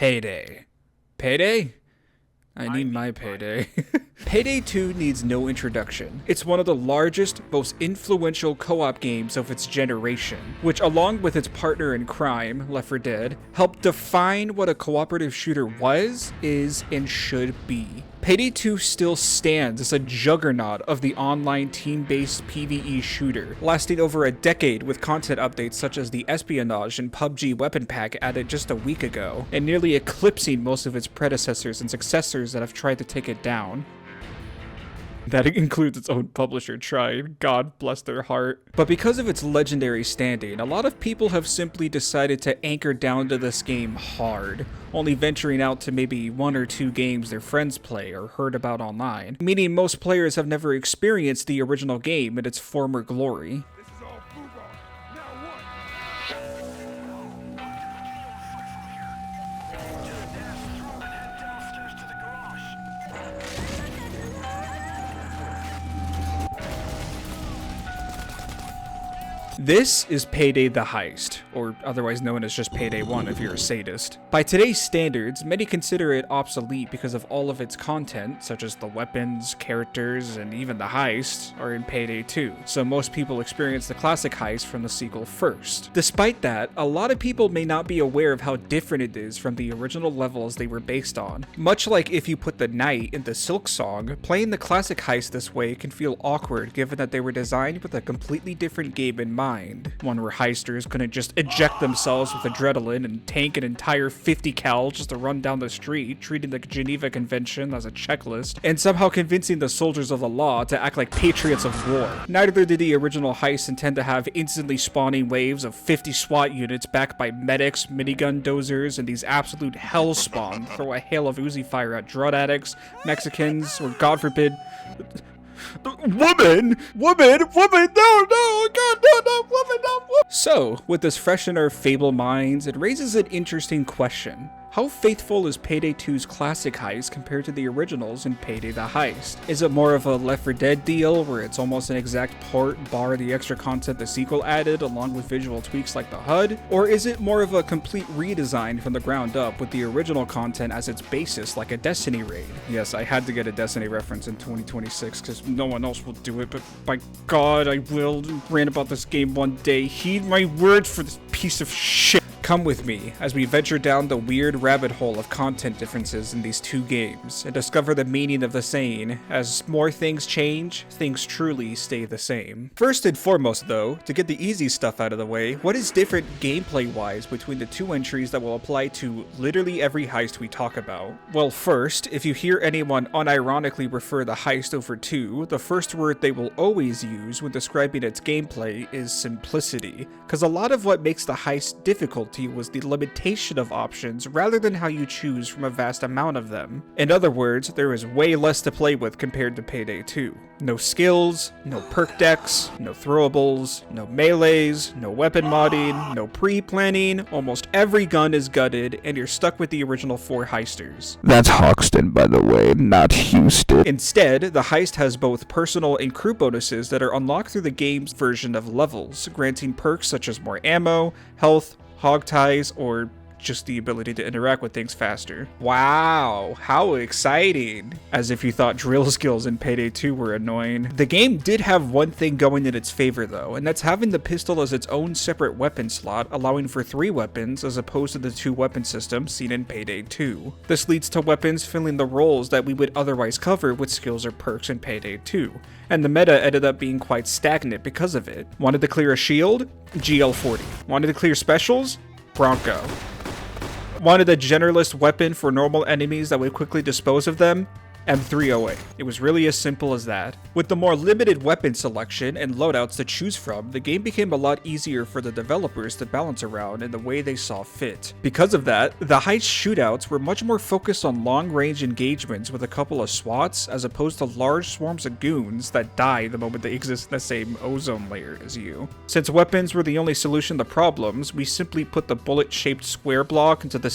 Payday. Payday? I need my payday. Payday 2 needs no introduction. It's one of the largest, most influential co-op games of its generation, which along with its partner in crime, Left 4 Dead, helped define what a cooperative shooter was, is, and should be. Payday 2 still stands as a juggernaut of the online team-based PvE shooter, lasting over a decade with content updates such as the Espionage and PUBG weapon pack added just a week ago, and nearly eclipsing most of its predecessors and successors that have tried to take it down. That includes its own publisher, Tribe. God bless their heart. But because of its legendary standing, a lot of people have simply decided to anchor down to this game hard, only venturing out to maybe one or two games their friends play or heard about online, meaning most players have never experienced the original game in its former glory. This is Payday the Heist, or otherwise known as just Payday 1 if you're a sadist. By today's standards, many consider it obsolete because of all of its content, such as the weapons, characters, and even the heist, are in Payday 2, so most people experience the classic heist from the sequel first. Despite that, a lot of people may not be aware of how different it is from the original levels they were based on. Much like if you put the Knight into Silksong, playing the classic heist this way can feel awkward given that they were designed with a completely different game in mind. One where heisters couldn't just eject themselves with adrenaline and tank an entire 50 cal just to run down the street, treating the Geneva Convention as a checklist, and somehow convincing the soldiers of the law to act like patriots of war. Neither did the original heist intend to have instantly spawning waves of 50 SWAT units backed by medics, minigun dozers, and these absolute hellspawn throw a hail of Uzi fire at drug addicts, Mexicans, or God forbid, woman, no, God, no, woman, no. So, with this fresh in our fable minds, it raises an interesting question. How faithful is Payday 2's classic heist compared to the originals in Payday the Heist? Is it more of a Left 4 Dead deal where it's almost an exact port bar the extra content the sequel added along with visual tweaks like the HUD? Or is it more of a complete redesign from the ground up with the original content as its basis like a Destiny raid? Yes, I had to get a Destiny reference in 2026 because no one else will do it, but by God, I will rant about this game one day. Heed my words for this piece of shit. Come with me as we venture down the weird rabbit hole of content differences in these two games and discover the meaning of the saying, as more things change, things truly stay the same. First and foremost though, to get the easy stuff out of the way, what is different gameplay-wise between the two entries that will apply to literally every heist we talk about? Well, first, if you hear anyone unironically refer the heist over 2, the first word they will always use when describing its gameplay is simplicity, because a lot of what makes the heist difficult was the limitation of options rather than how you choose from a vast amount of them. In other words, there is way less to play with compared to Payday 2. No skills, no perk decks, no throwables, no melees, no weapon modding, no pre-planning, almost every gun is gutted, and you're stuck with the original 4 heisters. That's Hoxton, by the way, not Houston. Instead, the heist has both personal and crew bonuses that are unlocked through the game's version of levels, granting perks such as more ammo, health, hog ties, or just the ability to interact with things faster. Wow, how exciting! As if you thought drill skills in Payday 2 were annoying. The game did have one thing going in its favor though, and that's having the pistol as its own separate weapon slot, allowing for 3 weapons as opposed to the 2 weapon system seen in Payday 2. This leads to weapons filling the roles that we would otherwise cover with skills or perks in Payday 2, and the meta ended up being quite stagnant because of it. Wanted to clear a shield? GL40. Wanted to clear specials? Bronco. Wanted a generalist weapon for normal enemies that would quickly dispose of them? M308. It was really as simple as that. With the more limited weapon selection and loadouts to choose from, the game became a lot easier for the developers to balance around in the way they saw fit. Because of that, the heist shootouts were much more focused on long-range engagements with a couple of SWATs as opposed to large swarms of goons that die the moment they exist in the same ozone layer as you. Since weapons were the only solution to problems, we simply put the bullet-shaped square block into the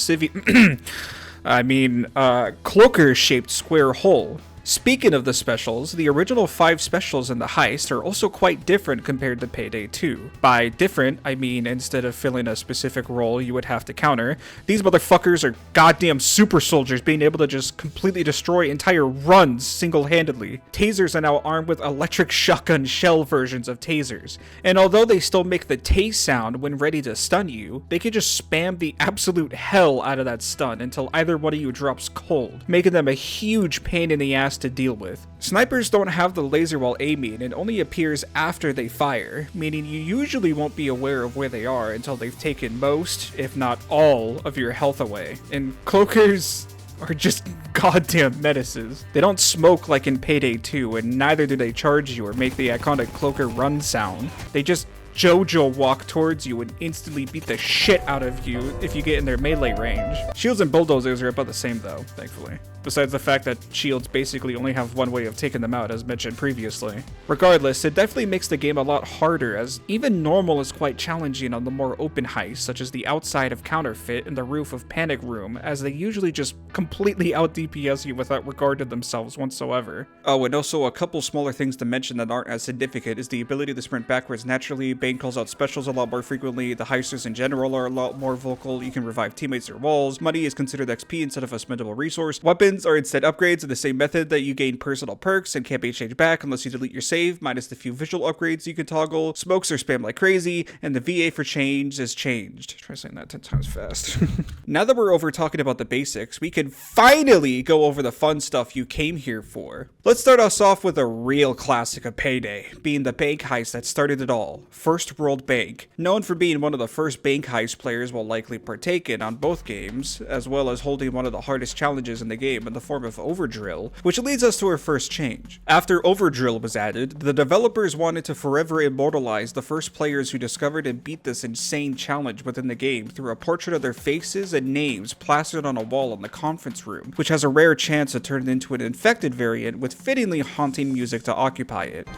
cloaker-shaped square hole. Speaking of the specials, the original 5 specials in the Heist are also quite different compared to Payday 2. By different, I mean instead of filling a specific role you would have to counter, these motherfuckers are goddamn super soldiers being able to just completely destroy entire runs single-handedly. Tasers are now armed with electric shotgun shell versions of tasers, and although they still make the tase sound when ready to stun you, they can just spam the absolute hell out of that stun until either one of you drops cold, making them a huge pain in the ass to deal with. Snipers don't have the laser while aiming and only appears after they fire, meaning you usually won't be aware of where they are until they've taken most, if not all, of your health away. And cloakers are just goddamn menaces. They don't smoke like in Payday 2, and neither do they charge you or make the iconic cloaker run sound. They just JoJo walk towards you and instantly beat the shit out of you if you get in their melee range. Shields and bulldozers are about the same though, thankfully. Besides the fact that shields basically only have one way of taking them out, as mentioned previously. Regardless, it definitely makes the game a lot harder, as even normal is quite challenging on the more open heists, such as the outside of Counterfeit and the roof of Panic Room, as they usually just completely out DPS you without regard to themselves whatsoever. Oh, and also a couple smaller things to mention that aren't as significant is the ability to sprint backwards naturally. Bane calls out specials a lot more frequently, the heisters in general are a lot more vocal, you can revive teammates or walls, money is considered XP instead of a spendable resource, weapons are instead upgrades in the same method that you gain personal perks and can't be changed back unless you delete your save, minus the few visual upgrades you can toggle, smokes are spammed like crazy, and the VA for change is changed. Try saying that 10 times fast. Now that we're over talking about the basics, we can finally go over the fun stuff you came here for. Let's start us off with a real classic of Payday, being the bank heist that started it all, First World Bank. Known for being one of the first bank heist players will likely partake in on both games, as well as holding one of the hardest challenges in the game in the form of Overdrill, which leads us to our first change. After Overdrill was added, the developers wanted to forever immortalize the first players who discovered and beat this insane challenge within the game through a portrait of their faces and names plastered on a wall in the conference room, which has a rare chance to turn it into an infected variant with fittingly haunting music to occupy it.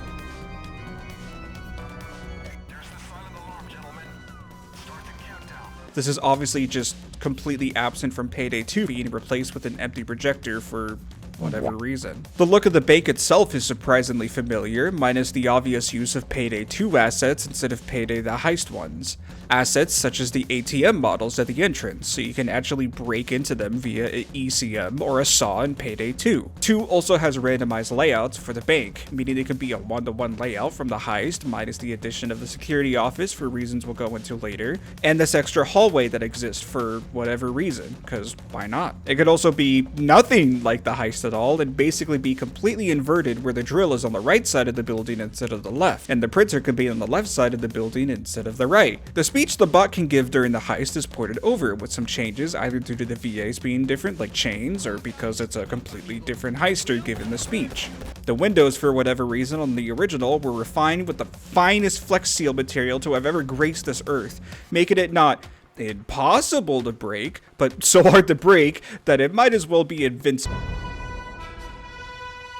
This is obviously just completely absent from Payday 2 being replaced with an empty projector for whatever reason. The look of the bank itself is surprisingly familiar, minus the obvious use of Payday 2 assets instead of Payday the Heist ones. Assets such as the ATM models at the entrance, so you can actually break into them via an ECM or a saw in Payday 2. 2 also has randomized layouts for the bank, meaning it can be a one-to-one layout from the Heist, minus the addition of the security office for reasons we'll go into later, and this extra hallway that exists for whatever reason, because why not? It could also be nothing like the Heist at all, and basically be completely inverted where the drill is on the right side of the building instead of the left, and the printer could be on the left side of the building instead of the right. The speech the bot can give during the heist is ported over with some changes, either due to the VAs being different like chains, or because it's a completely different heister given the speech. The windows, for whatever reason, on the original were refined with the finest Flex Seal material to have ever graced this earth, making it not impossible to break, but so hard to break that it might as well be invincible.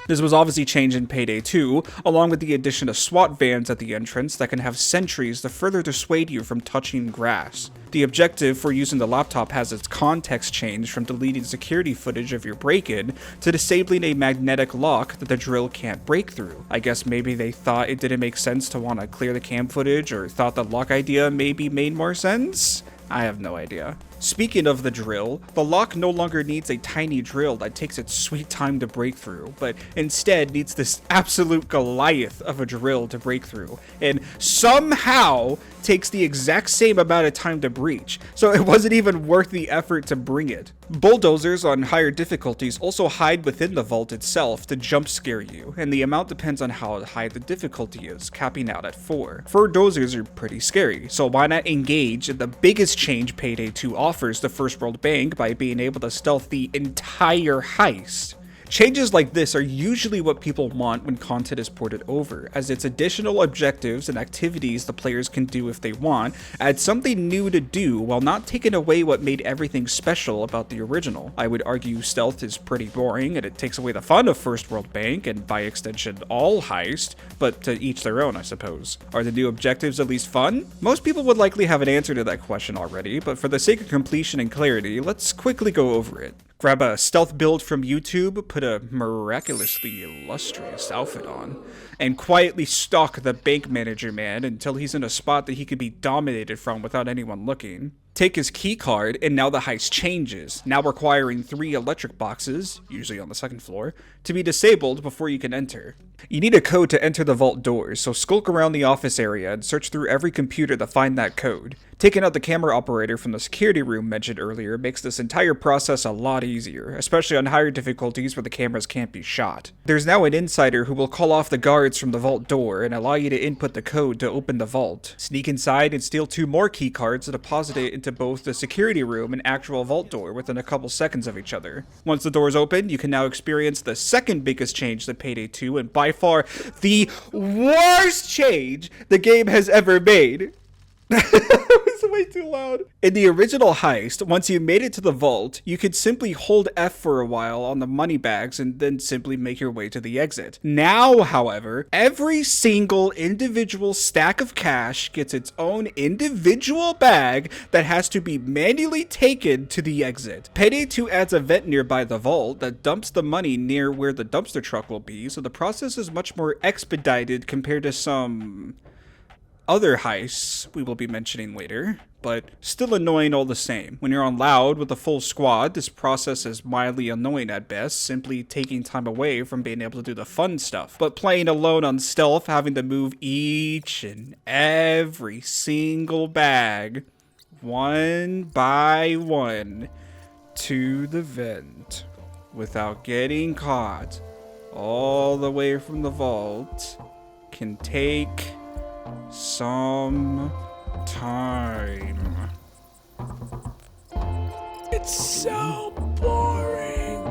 This was obviously changed in Payday 2, along with the addition of SWAT vans at the entrance that can have sentries to further dissuade you from touching grass. The objective for using the laptop has its context changed from deleting security footage of your break-in to disabling a magnetic lock that the drill can't break through. I guess maybe they thought it didn't make sense to want to clear the cam footage, or thought the lock idea maybe made more sense? I have no idea. Speaking of the drill, the lock no longer needs a tiny drill that takes its sweet time to break through, but instead needs this absolute Goliath of a drill to break through, and somehow takes the exact same amount of time to breach, so it wasn't even worth the effort to bring it. Bulldozers on higher difficulties also hide within the vault itself to jump scare you, and the amount depends on how high the difficulty is, capping out at 4. Fur dozers are pretty scary, so why not engage in the biggest change Payday 2 offers the First World Bank by being able to stealth the entire heist. Changes like this are usually what people want when content is ported over, as its additional objectives and activities the players can do if they want add something new to do while not taking away what made everything special about the original. I would argue stealth is pretty boring and it takes away the fun of First World Bank and by extension all Heist, but to each their own I suppose. Are the new objectives at least fun? Most people would likely have an answer to that question already, but for the sake of completion and clarity, let's quickly go over it. Grab a stealth build from YouTube, put a miraculously illustrious outfit on, and quietly stalk the bank manager man until he's in a spot that he could be dominated from without anyone looking. Take his key card, and now the heist changes, now requiring 3 electric boxes, usually on the 2nd floor, to be disabled before you can enter. You need a code to enter the vault doors, so skulk around the office area and search through every computer to find that code. Taking out the camera operator from the security room mentioned earlier makes this entire process a lot easier, especially on higher difficulties where the cameras can't be shot. There's now an insider who will call off the guards from the vault door and allow you to input the code to open the vault. Sneak inside and steal 2 more key cards to deposit it into both the security room and actual vault door within a couple seconds of each other. Once the doors open, you can now experience the second biggest change to Payday 2 and by far the worst change the game has ever made. That was way too loud. In the original heist, once you made it to the vault, you could simply hold F for a while on the money bags and then simply make your way to the exit. Now, however, every single individual stack of cash gets its own individual bag that has to be manually taken to the exit. Payday 2 adds a vent nearby the vault that dumps the money near where the dumpster truck will be, so the process is much more expedited compared to some other heists we will be mentioning later, but still annoying all the same. When you're on loud with a full squad, this process is mildly annoying at best, simply taking time away from being able to do the fun stuff. But playing alone on stealth, having to move each and every single bag, one by one, to the vent, without getting caught, all the way from the vault, can take some time. It's so boring.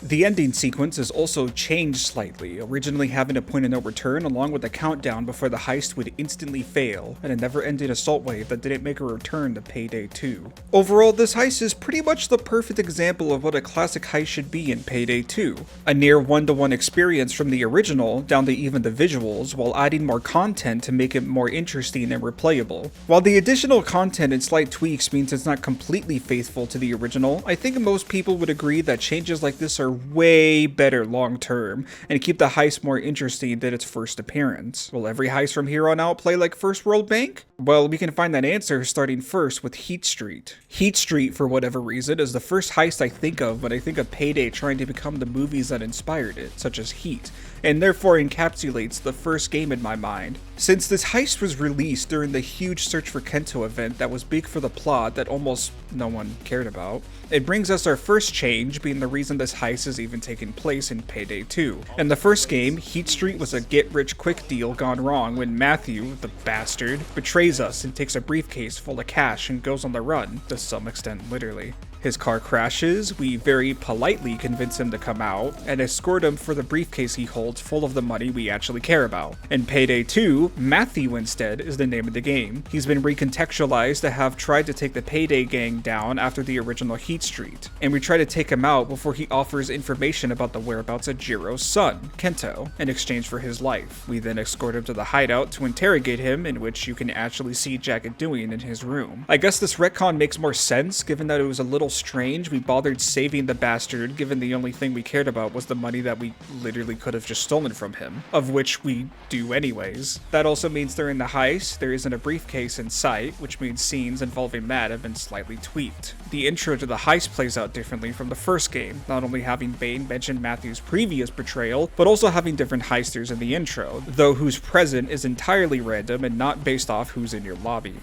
The ending sequence is also changed slightly, originally having a point of no return along with a countdown before the heist would instantly fail, and a never-ending assault wave that didn't make a return to Payday 2. Overall, this heist is pretty much the perfect example of what a classic heist should be in Payday 2. A near one-to-one experience from the original, down to even the visuals, while adding more content to make it more interesting and replayable. While the additional content and slight tweaks means it's not completely faithful to the original, I think most people would agree that changes like this are way better long term and keep the heist more interesting than its first appearance. Will every heist from here on out play like First World Bank? Well, we can find that answer starting first with Heat Street. Heat Street, for whatever reason, is the first heist I think of when I think of Payday trying to become the movies that inspired it, such as Heat, and therefore encapsulates the first game in my mind. Since this heist was released during the huge Search for Kento event that was big for the plot that almost no one cared about, it brings us our first change being the reason this heist is even taking place in Payday 2. In the first game, Heat Street was a get-rich-quick deal gone wrong when Matthew, the bastard, betrays us and takes a briefcase full of cash and goes on the run, to some extent literally. His car crashes, we very politely convince him to come out, and escort him for the briefcase he holds full of the money we actually care about. In Payday 2, Matthew instead is the name of the game. He's been recontextualized to have tried to take the Payday gang down after the original Heat Street, and we try to take him out before he offers information about the whereabouts of Jiro's son, Kento, in exchange for his life. We then escort him to the hideout to interrogate him, in which you can actually see Jacket doing in his room. I guess this retcon makes more sense given that it was a little strange we bothered saving the bastard given the only thing we cared about was the money that we literally could have just stolen from him, of which we do anyways. That also means during the heist, there isn't a briefcase in sight, which means scenes involving that have been slightly tweaked. The intro to the heist plays out differently from the first game, not only having Bane mention Matthew's previous betrayal, but also having different heisters in the intro, though who's present is entirely random and not based off who's in your lobby.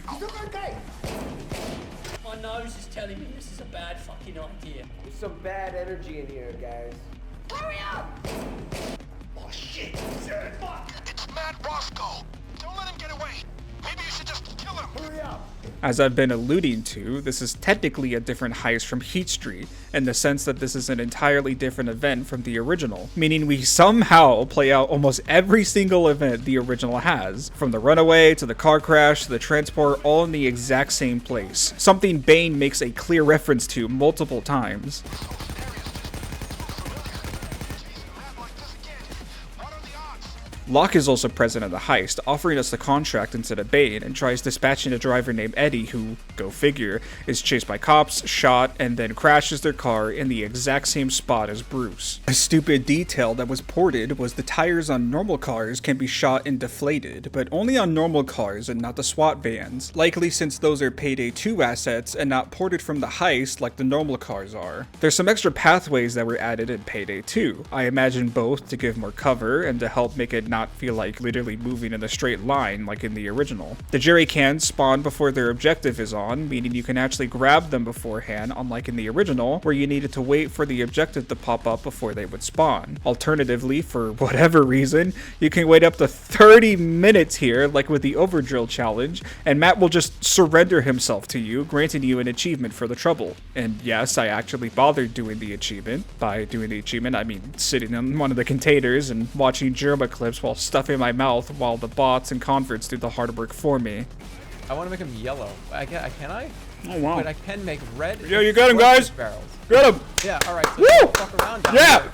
My nose is telling me this is a bad fucking idea. There's some bad energy in here, guys. Hurry up! Oh shit! Shit! Fuck! It's Matt Roscoe. Don't let him get away. Maybe you should just kill him. Hurry up! As I've been alluding to, this is technically a different heist from Heat Street, in the sense that this is an entirely different event from the original, meaning we somehow play out almost every single event the original has, from the runaway to the car crash to the transport, all in the exact same place, something Bane makes a clear reference to multiple times. Locke is also present in the heist, offering us the contract instead of Bane, and tries dispatching a driver named Eddie who, go figure, is chased by cops, shot, and then crashes their car in the exact same spot as Bruce. A stupid detail that was ported was the tires on normal cars can be shot and deflated, but only on normal cars and not the SWAT vans, likely since those are Payday 2 assets and not ported from the heist like the normal cars are. There's some extra pathways that were added in Payday 2, I imagine both to give more cover and to help make it not feel like literally moving in a straight line like in the original. The jerry cans spawn before their objective is on, meaning you can actually grab them beforehand, unlike in the original, where you needed to wait for the objective to pop up before they would spawn. Alternatively, for whatever reason, you can wait up to 30 minutes here, like with the Overdrill challenge, and Matt will just surrender himself to you, granting you an achievement for the trouble. And yes, I actually bothered doing the achievement. By doing the achievement, I mean sitting in one of the containers and watching Germa clips while stuffing my mouth while the bots and converts do the hard work for me. I want to make him yellow. Can I? Oh wow. But I can make red. Yeah, you got him, guys. Barrels. Get him. Yeah, alright. So Woo! fuck around down Yeah! here.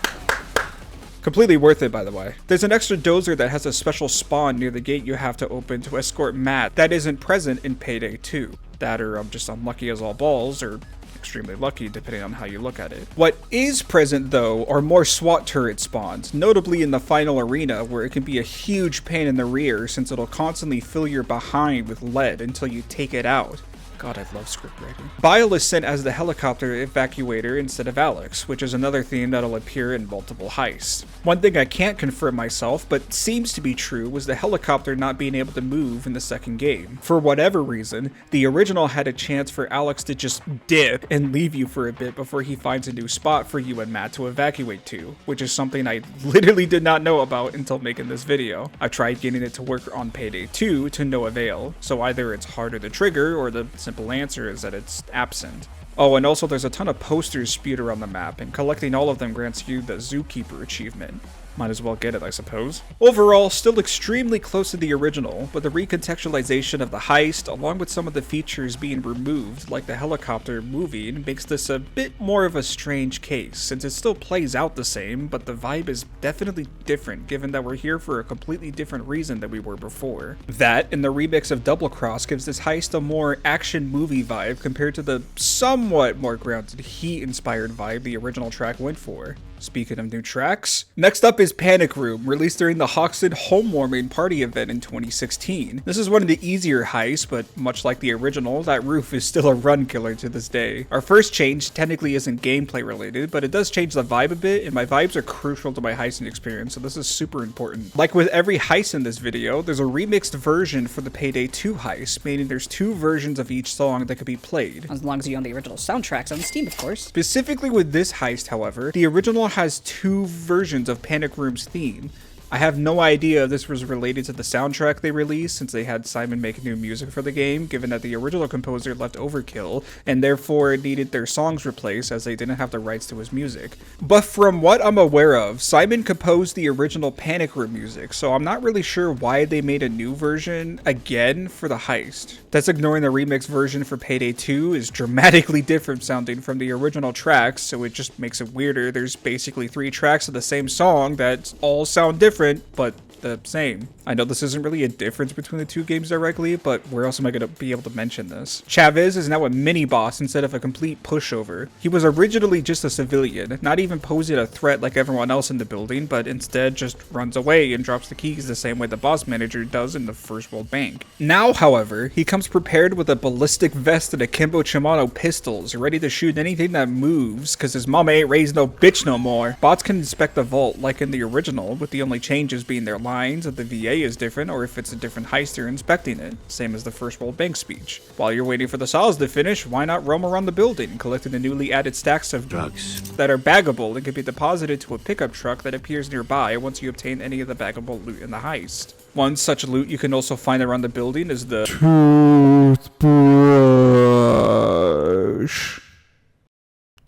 Completely worth it, by the way. There's an extra dozer that has a special spawn near the gate you have to open to escort Matt that isn't present in Payday 2. That, or I'm just unlucky as all balls, or extremely lucky depending on how you look at it. What is present though are more SWAT turret spawns, notably in the final arena where it can be a huge pain in the rear since it'll constantly fill your behind with lead until you take it out. God, I love script writing. Bile is sent as the helicopter evacuator instead of Alex, which is another theme that'll appear in multiple heists. One thing I can't confirm myself, but seems to be true, was the helicopter not being able to move in the second game. For whatever reason, the original had a chance for Alex to just dip and leave you for a bit before he finds a new spot for you and Matt to evacuate to, which is something I literally did not know about until making this video. I tried getting it to work on Payday 2 to no avail, so either it's harder to trigger or the simple answer is that it's absent. Oh, and also there's a ton of posters spewed around the map, and collecting all of them grants you the Zookeeper achievement. Might as well get it, I suppose. Overall, still extremely close to the original, but the recontextualization of the heist, along with some of the features being removed, like the helicopter moving, makes this a bit more of a strange case, since it still plays out the same, but the vibe is definitely different, given that we're here for a completely different reason than we were before. That, and the remix of Double Cross gives this heist a more action movie vibe compared to the somewhat more grounded Heat-inspired vibe the original track went for. Speaking of new tracks, next up is Panic Room, released during the Hoxton Homewarming Party event in 2016. This is one of the easier heists, but much like the original, that roof is still a run killer to this day. Our first change technically isn't gameplay related, but it does change the vibe a bit, and my vibes are crucial to my heisting experience, so this is super important. Like with every heist in this video, there's a remixed version for the Payday 2 heist, meaning there's two versions of each song that could be played. As long as you own the original soundtracks on Steam, of course. Specifically with this heist, however, the original has two versions of Panic Room's theme. I have no idea if this was related to the soundtrack they released, since they had Simon make new music for the game, given that the original composer left Overkill, and therefore needed their songs replaced as they didn't have the rights to his music. But from what I'm aware of, Simon composed the original Panic Room music, so I'm not really sure why they made a new version again for the heist. That's ignoring the remix version for Payday 2 is dramatically different sounding from the original tracks, so it just makes it weirder. There's basically 3 tracks of the same song that all sound different, but the same. I know this isn't really a difference between the two games directly, but where else am I going to be able to mention this? Chavez is now a mini-boss instead of a complete pushover. He was originally just a civilian, not even posing a threat like everyone else in the building, but instead just runs away and drops the keys the same way the boss manager does in the First World Bank. Now, however, he comes prepared with a ballistic vest and akimbo Shimano pistols, ready to shoot anything that moves, cause his mama ain't raised no bitch no more. Bots can inspect the vault like in the original, with the only changes being their lines, if the VA is different, or if it's a different heist you're inspecting it, same as the First World Bank speech. While you're waiting for the saws to finish, why not roam around the building, collecting the newly added stacks of drugs that are baggable and can be deposited to a pickup truck that appears nearby once you obtain any of the baggable loot in the heist. One such loot you can also find around the building is the toothbrush.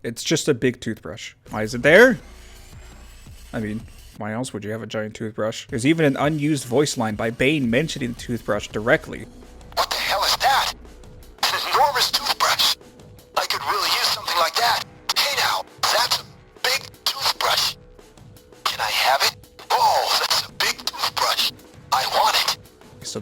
It's just a big toothbrush. Why is it there? I mean, why else would you have a giant toothbrush? There's even an unused voice line by Bane mentioning the toothbrush directly. What the hell is that? An enormous toothbrush. I could really use something like that. Hey now, that's a big toothbrush. Can I have it? Oh, that's a big toothbrush.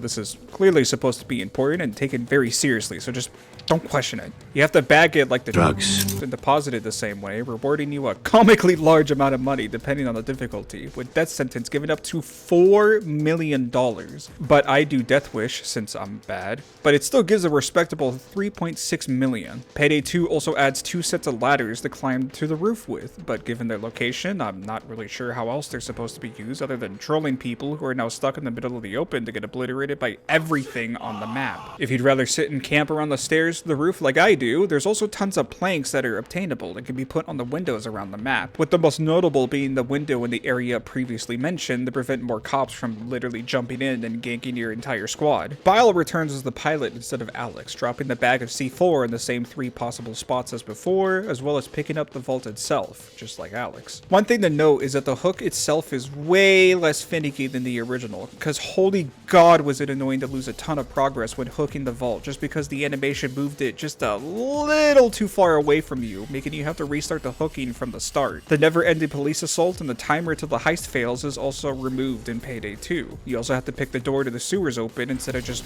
this is clearly supposed to be important and taken very seriously, so just don't question it. You have to bag it like the drugs and deposit it the same way, rewarding you a comically large amount of money depending on the difficulty, with death sentence given up to $4 million. But I do Death Wish since I'm bad, but it still gives a respectable $3.6 million. Payday 2 also adds 2 sets of ladders to climb to the roof with, but given their location, I'm not really sure how else they're supposed to be used other than trolling people who are now stuck in the middle of the open to get obliterated by everything on the map. If you'd rather sit and camp around the stairs to the roof like I do, there's also tons of planks that are obtainable that can be put on the windows around the map, with the most notable being the window in the area previously mentioned to prevent more cops from literally jumping in and ganking your entire squad. Bile returns as the pilot instead of Alex, dropping the bag of C4 in the same 3 possible spots as before, as well as picking up the vault itself, just like Alex. One thing to note is that the hook itself is way less finicky than the original, because holy god was it annoying to lose a ton of progress when hooking the vault just because the animation moved it just a little too far away from you, making you have to restart the hooking from the start. The never-ending police assault and the timer till the heist fails is also removed in Payday 2. You also have to pick the door to the sewers open instead of just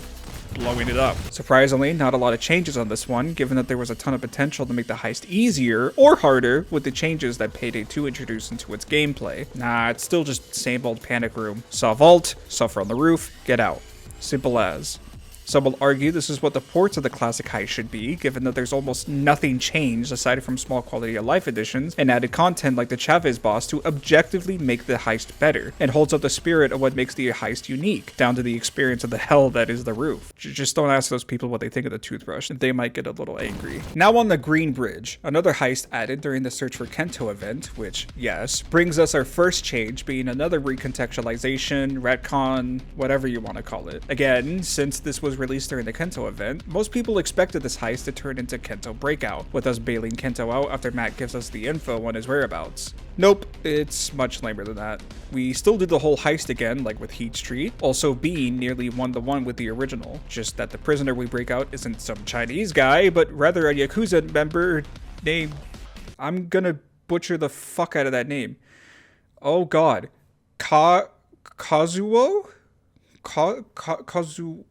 blowing it up. Surprisingly, not a lot of changes on this one, given that there was a ton of potential to make the heist easier or harder with the changes that Payday 2 introduced into its gameplay. Nah, it's still just same old panic room. Saw vault, suffer on the roof, get out. Simple as. Some will argue this is what the ports of the classic heist should be, given that there's almost nothing changed aside from small quality of life additions and added content like the Chavez boss to objectively make the heist better, and holds up the spirit of what makes the heist unique, down to the experience of the hell that is the roof. Just don't ask those people what they think of the toothbrush, they might get a little angry. Now on the Green Bridge, another heist added during the Search for Kento event, which, yes, brings us our first change being another recontextualization, retcon, whatever you want to call it. Again, since this was released during the Kento event, most people expected this heist to turn into Kento Breakout, with us bailing Kento out after Matt gives us the info on his whereabouts. Nope, it's much lamer than that. We still do the whole heist again, like with Heat Street, also being nearly one-to-one with the original, just that the prisoner we break out isn't some Chinese guy, but rather a Yakuza member named... I'm gonna butcher the fuck out of that name. Oh god. Kazuo? Kazu...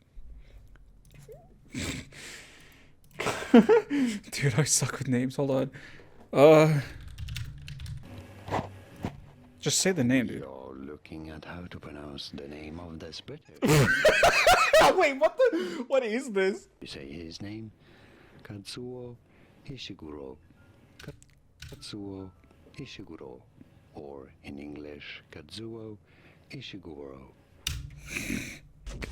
Dude, I suck with names. Hold on. Just say the name, dude. You're looking at how to pronounce the name of this British. Wait, what is this? You say his name? Kazuo Ishiguro. Kazuo Ishiguro. Or in English, Kazuo Ishiguro.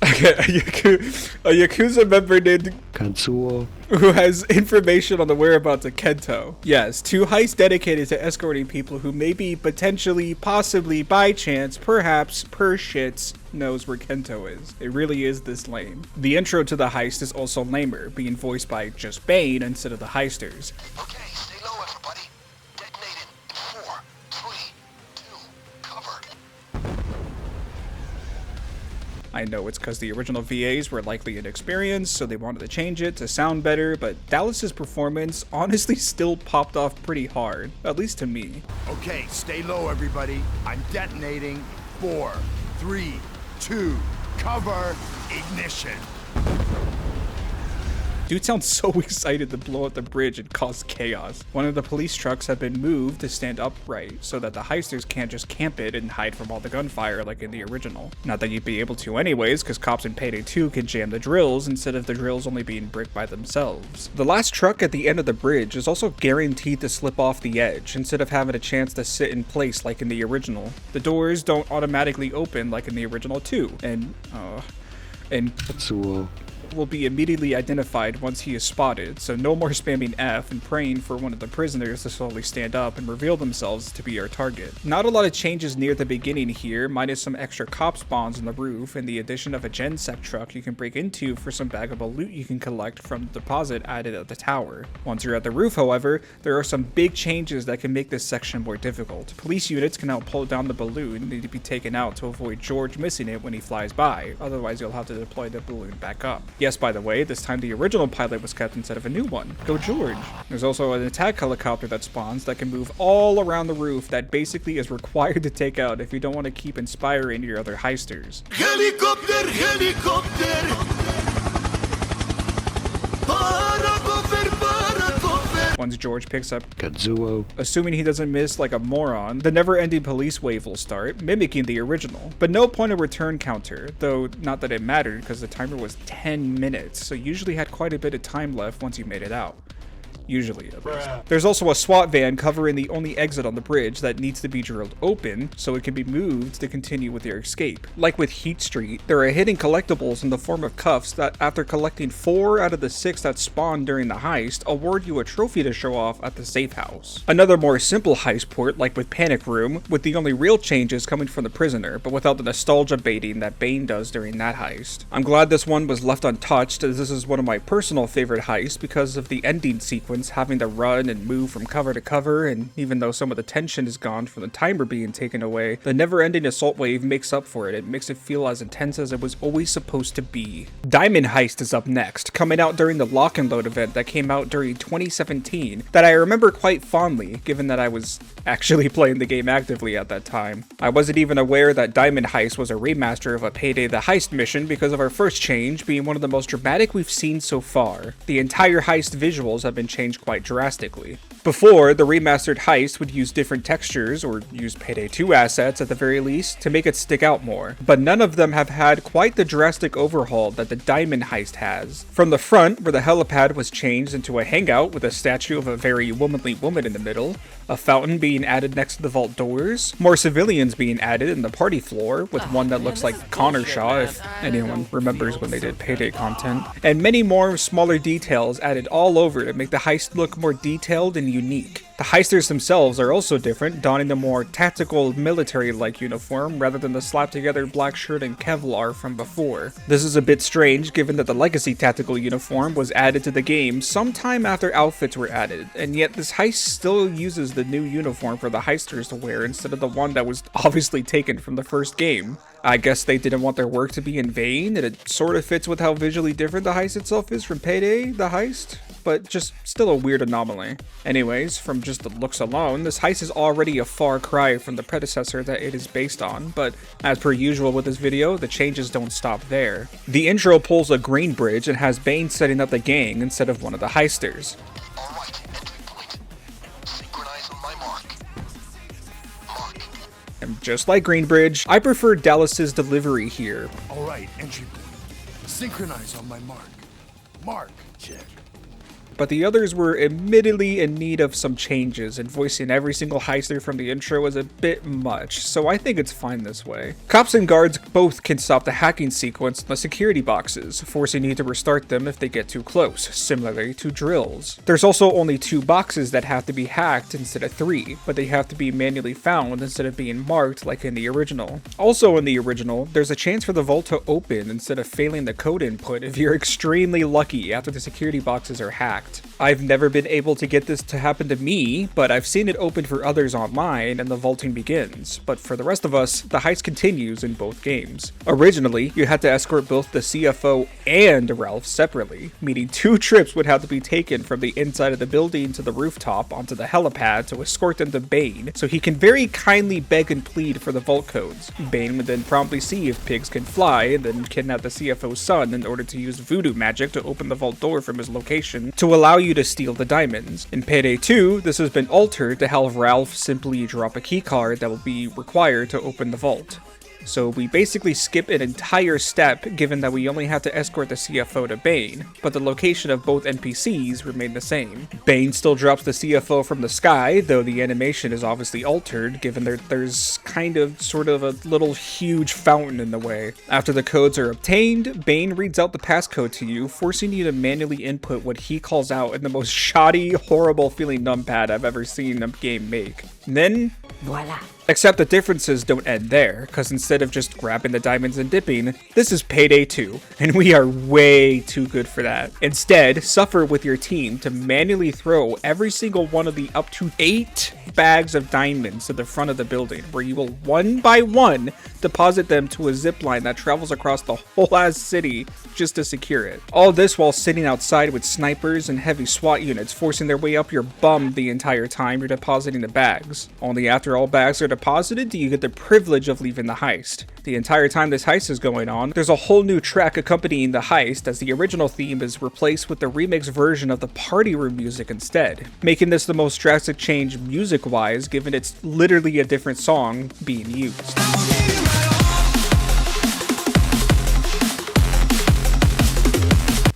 Okay, a Yakuza member named Kazuo, who has information on the whereabouts of Kento. Yes, 2 heists dedicated to escorting people who maybe, potentially, possibly, by chance, perhaps, per shits, knows where Kento is. It really is this lame. The intro to the heist is also lamer, being voiced by just Bane instead of the heisters. Okay, stay low, everybody. Detonated in 4, 3, 2, cover. I know it's because the original VAs were likely inexperienced, so they wanted to change it to sound better, but Dallas's performance honestly still popped off pretty hard, at least to me. Okay, stay low, everybody. I'm detonating. 4, 3, 2, cover, ignition. Dude sounds so excited to blow up the bridge and cause chaos. One of the police trucks have been moved to stand upright so that the heisters can't just camp it and hide from all the gunfire like in the original. Not that you'd be able to anyways, because cops in Payday 2 can jam the drills instead of the drills only being bricked by themselves. The last truck at the end of the bridge is also guaranteed to slip off the edge instead of having a chance to sit in place like in the original. The doors don't automatically open like in the original too, and Kazuo will be immediately identified once he is spotted, so no more spamming F and praying for one of the prisoners to slowly stand up and reveal themselves to be our target. Not a lot of changes near the beginning here, minus some extra cop spawns on the roof and the addition of a GenSec truck you can break into for some baggable loot you can collect from the deposit added at the tower. Once you're at the roof, however, there are some big changes that can make this section more difficult. Police units can now pull down the balloon and need to be taken out to avoid George missing it when he flies by, otherwise you'll have to deploy the balloon back up. Yes, by the way, this time the original pilot was kept instead of a new one. Go George. There's also an attack helicopter that spawns that can move all around the roof that basically is required to take out if you don't want to keep inspiring your other heisters. Helicopter, helicopter. Once George picks up Kazuo, assuming he doesn't miss like a moron, the never-ending police wave will start, mimicking the original. But no point of return counter, though not that it mattered because the timer was 10 minutes, so you usually had quite a bit of time left once you made it out. Usually, at least. There's also a SWAT van covering the only exit on the bridge that needs to be drilled open so it can be moved to continue with your escape. Like with Heat Street, there are hidden collectibles in the form of cuffs that, after collecting 4 out of the 6 that spawn during the heist, award you a trophy to show off at the safe house. Another more simple heist port, like with Panic Room, with the only real changes coming from the prisoner, but without the nostalgia baiting that Bane does during that heist. I'm glad this one was left untouched, as this is one of my personal favorite heists because of the ending sequence having to run and move from cover to cover, and even though some of the tension is gone from the timer being taken away, the never-ending assault wave makes up for it. It makes it feel as intense as it was always supposed to be. Diamond Heist is up next, coming out during the Lock and Load event that came out during 2017 that I remember quite fondly, given that I was actually playing the game actively at that time. I wasn't even aware that Diamond Heist was a remaster of a Payday the Heist mission because of our first change being one of the most dramatic we've seen so far. The entire heist visuals have been changed quite drastically. Before, the remastered Heist would use different textures, or use Payday 2 assets at the very least, to make it stick out more, but none of them have had quite the drastic overhaul that the Diamond Heist has. From the front, where the helipad was changed into a hangout with a statue of a very womanly woman in the middle, a fountain being added next to the vault doors, more civilians being added in the party floor, with one that looks like Connor Shaw, if anyone remembers when they did Payday content, and many more smaller details added all over to make the heist look more detailed and unique. The heisters themselves are also different, donning a more tactical military-like uniform rather than the slapped-together black shirt and Kevlar from before. This is a bit strange given that the Legacy tactical uniform was added to the game sometime after outfits were added, and yet this heist still uses the new uniform for the heisters to wear instead of the one that was obviously taken from the first game. I guess they didn't want their work to be in vain, and it sort of fits with how visually different the heist itself is from Payday the Heist, but just still a weird anomaly. Anyways, from just the looks alone, this heist is already a far cry from the predecessor that it is based on, but as per usual with this video, the changes don't stop there. The intro pulls a grain bridge and has Bane setting up the gang instead of one of the heisters. Alright, entry point. Synchronize on my mark. Mark. And just like Greenbridge, I prefer Dallas's delivery here. All right, entry point. Synchronize on my mark. Mark. Check. But the others were admittedly in need of some changes, and voicing every single heister from the intro was a bit much, so I think it's fine this way. Cops and guards both can stop the hacking sequence in the security boxes, forcing you to restart them if they get too close, similarly to drills. There's also only 2 boxes that have to be hacked instead of 3, but they have to be manually found instead of being marked like in the original. Also in the original, there's a chance for the vault to open instead of failing the code input if you're extremely lucky after the security boxes are hacked. I've never been able to get this to happen to me, but I've seen it open for others online and the vaulting begins. But for the rest of us, the heist continues in both games. Originally, you had to escort both the CFO and Ralph separately, meaning 2 trips would have to be taken from the inside of the building to the rooftop onto the helipad to escort them to Bane, so he can very kindly beg and plead for the vault codes. Bane would then promptly see if pigs can fly and then kidnap the CFO's son in order to use voodoo magic to open the vault door from his location to allow you to steal the diamonds. In Payday 2, this has been altered to have Ralph simply drop a keycard that will be required to open the vault. So we basically skip an entire step given that we only have to escort the CFO to Bane, but the location of both NPCs remain the same. Bane still drops the CFO from the sky, though the animation is obviously altered given there's kind of sort of a little huge fountain in the way. After the codes are obtained, Bane reads out the passcode to you, forcing you to manually input what he calls out in the most shoddy, horrible feeling numpad I've ever seen a game make. And then, Voila. Except the differences don't end there, because instead of just grabbing the diamonds and dipping, this is Payday 2, and we are way too good for that. Instead, suffer with your team to manually throw every single one of the up to 8 bags of diamonds to the front of the building, where you will one by one deposit them to a zip line that travels across the whole ass city just to secure it. All this while sitting outside with snipers and heavy SWAT units forcing their way up your bum the entire time you're depositing the bags. Only after all bags are deposited do you get the privilege of leaving the heist. The entire time this heist is going on, there's a whole new track accompanying the heist, as the original theme is replaced with the remix version of the party room music instead, making this the most drastic change music-wise, given it's literally a different song being used.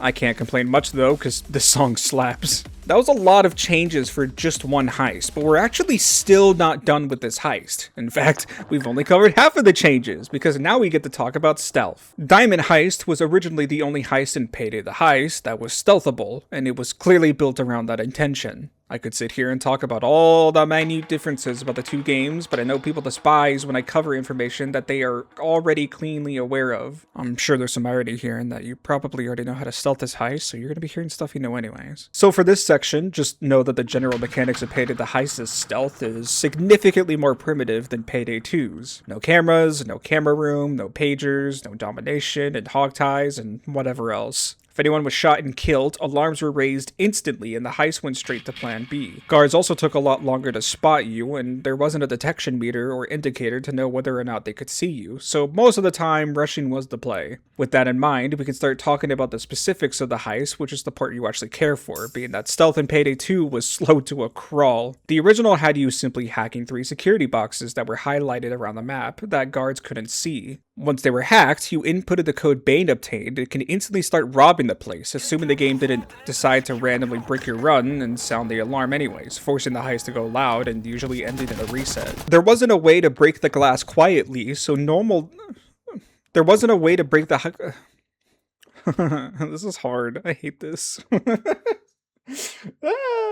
I can't complain much though, because this song slaps. That was a lot of changes for just one heist, but we're actually still not done with this heist. In fact, we've only covered half of the changes, because now we get to talk about stealth. Diamond Heist was originally the only heist in Payday the Heist that was stealthable, and it was clearly built around that intention. I could sit here and talk about all the minute differences about the two games, but I know people despise when I cover information that they are already cleanly aware of. I'm sure there's some irony here in that you probably already know how to stealth this heist, so you're going to be hearing stuff you know anyways. So for this section, just know that the general mechanics of Payday the Heist's stealth is significantly more primitive than Payday 2's. No cameras, no camera room, no pagers, no domination, and hog ties, and whatever else. If anyone was shot and killed, alarms were raised instantly and the heist went straight to plan B. Guards also took a lot longer to spot you, and there wasn't a detection meter or indicator to know whether or not they could see you, so most of the time, rushing was the play. With that in mind, we can start talking about the specifics of the heist, which is the part you actually care for, being that stealth in Payday 2 was slow to a crawl. The original had you simply hacking 3 security boxes that were highlighted around the map that guards couldn't see. Once they were hacked, you inputted the code Bane obtained and can instantly start robbing the place, assuming the game didn't decide to randomly break your run and sound the alarm anyways, forcing the heist to go loud and usually ending in a reset. There wasn't a way to break the glass quietly, so There wasn't a way to break the This is hard. I hate this.